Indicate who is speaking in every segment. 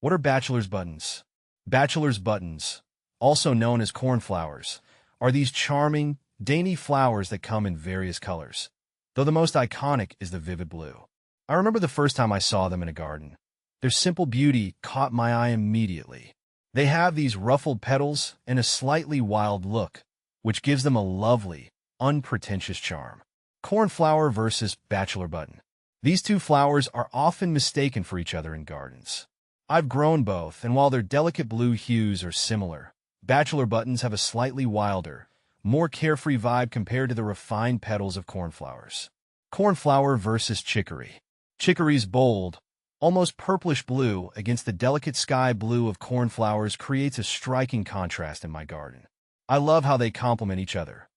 Speaker 1: What are bachelor's buttons? Bachelor's buttons, also known as cornflowers, are these charming, dainty flowers that come in various colors, though the most iconic is the vivid blue. I remember the first time I saw them in a garden. Their simple beauty caught my eye immediately. They have these ruffled petals and a slightly wild look, which gives them a lovely, unpretentious charm. Cornflower versus bachelor button. These two flowers are often mistaken for each other in gardens. I've grown both, and while their delicate blue hues are similar, bachelor buttons have a slightly wilder, more carefree vibe compared to the refined petals of cornflowers. Cornflower versus chicory. Chicory's bold, almost purplish blue against the delicate sky blue of cornflowers creates a striking contrast in my garden. I love how they complement each other.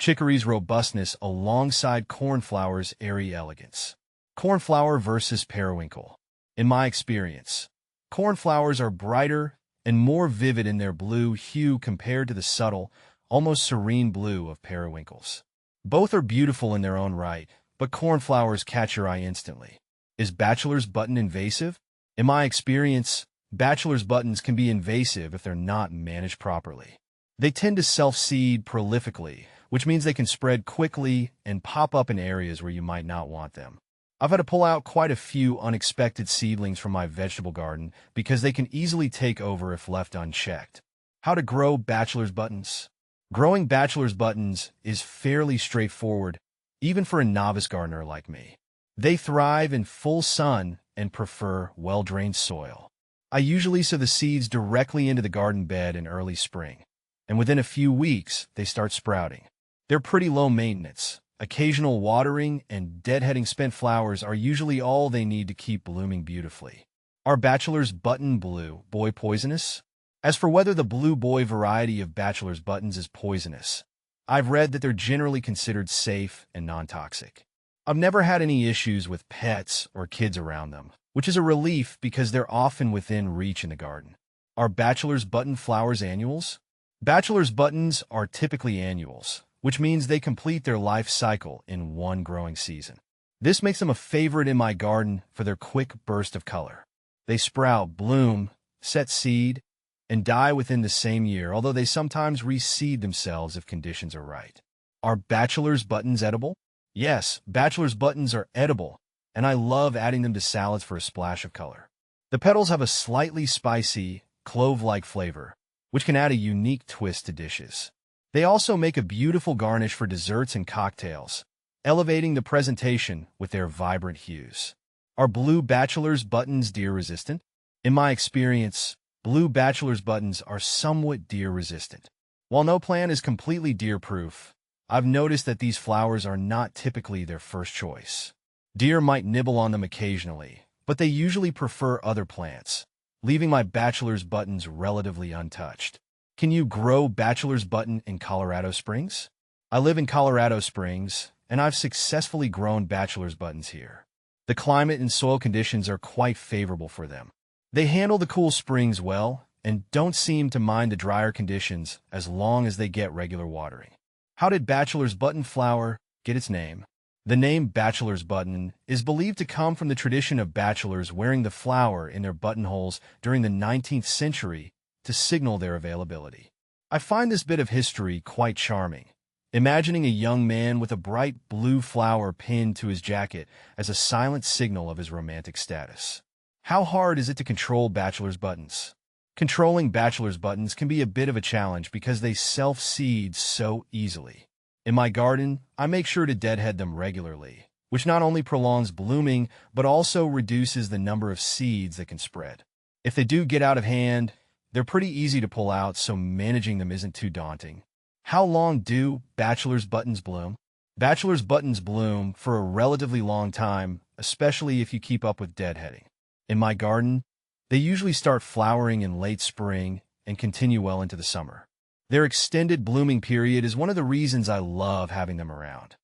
Speaker 1: Chicory's robustness alongside cornflower's airy elegance. Cornflower versus periwinkle. In my experience, cornflowers are brighter and more vivid in their blue hue compared to the subtle, almost serene blue of periwinkles. Both are beautiful in their own right, but cornflowers catch your eye instantly. Is bachelor's button invasive? In my experience, bachelor's buttons can be invasive if they're not managed properly. They tend to self-seed prolifically, which means they can spread quickly and pop up in areas where you might not want them. I've had to pull out quite a few unexpected seedlings from my vegetable garden because they can easily take over if left unchecked. How to grow bachelor's buttons? Growing bachelor's buttons is fairly straightforward, even for a novice gardener like me. They thrive in full sun and prefer well-drained soil. I usually sow the seeds directly into the garden bed in early spring, and within a few weeks, they start sprouting. They're pretty low maintenance. Occasional watering and deadheading spent flowers are usually all they need to keep blooming beautifully. Are bachelor's button blue boy poisonous? As for whether the blue boy variety of bachelor's buttons is poisonous, I've read that they're generally considered safe and non-toxic. I've never had any issues with pets or kids around them, which is a relief because they're often within reach in the garden. Are bachelor's button flowers annuals? Bachelor's buttons are typically annuals, which means they complete their life cycle in one growing season. This makes them a favorite in my garden for their quick burst of color. They sprout, bloom, set seed, and die within the same year, although they sometimes reseed themselves if conditions are right. Are bachelor's buttons edible? Yes, bachelor's buttons are edible, and I love adding them to salads for a splash of color. The petals have a slightly spicy, clove-like flavor, which can add a unique twist to dishes. They also make a beautiful garnish for desserts and cocktails, elevating the presentation with their vibrant hues. Are blue bachelor's buttons deer-resistant? In my experience, blue bachelor's buttons are somewhat deer-resistant. While no plant is completely deer-proof, I've noticed that these flowers are not typically their first choice. Deer might nibble on them occasionally, but they usually prefer other plants, leaving my bachelor's buttons relatively untouched. Can you grow bachelor's button in Colorado Springs? I live in Colorado Springs, and I've successfully grown bachelor's buttons here. The climate and soil conditions are quite favorable for them. They handle the cool springs well and don't seem to mind the drier conditions as long as they get regular watering. How did bachelor's button flower get its name? The name bachelor's button is believed to come from the tradition of bachelors wearing the flower in their buttonholes during the 19th century to signal their availability. I find this bit of history quite charming, imagining a young man with a bright blue flower pinned to his jacket as a silent signal of his romantic status. How hard is it to control bachelor's buttons? Controlling bachelor's buttons can be a bit of a challenge because they self-seed so easily. In my garden, I make sure to deadhead them regularly, which not only prolongs blooming, but also reduces the number of seeds that can spread. If they do get out of hand, they're pretty easy to pull out, so managing them isn't too daunting. How long do bachelor's buttons bloom? Bachelor's buttons bloom for a relatively long time, especially if you keep up with deadheading. In my garden, they usually start flowering in late spring and continue well into the summer. Their extended blooming period is one of the reasons I love having them around.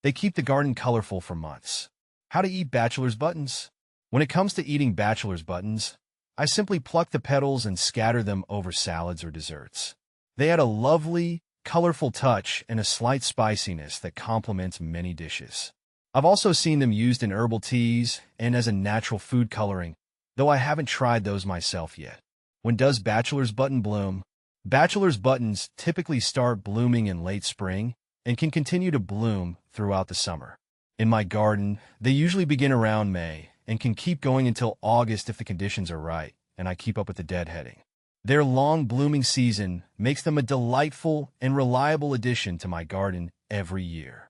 Speaker 1: They keep the garden colorful for months. How to eat bachelor's buttons? When it comes to eating bachelor's buttons, I simply pluck the petals and scatter them over salads or desserts. They add a lovely, colorful touch and a slight spiciness that complements many dishes. I've also seen them used in herbal teas and as a natural food coloring, though I haven't tried those myself yet. When does bachelor's button bloom? Bachelor's buttons typically start blooming in late spring and can continue to bloom throughout the summer. In my garden, they usually begin around May and can keep going until August if the conditions are right and I keep up with the deadheading. Their long blooming season makes them a delightful and reliable addition to my garden every year.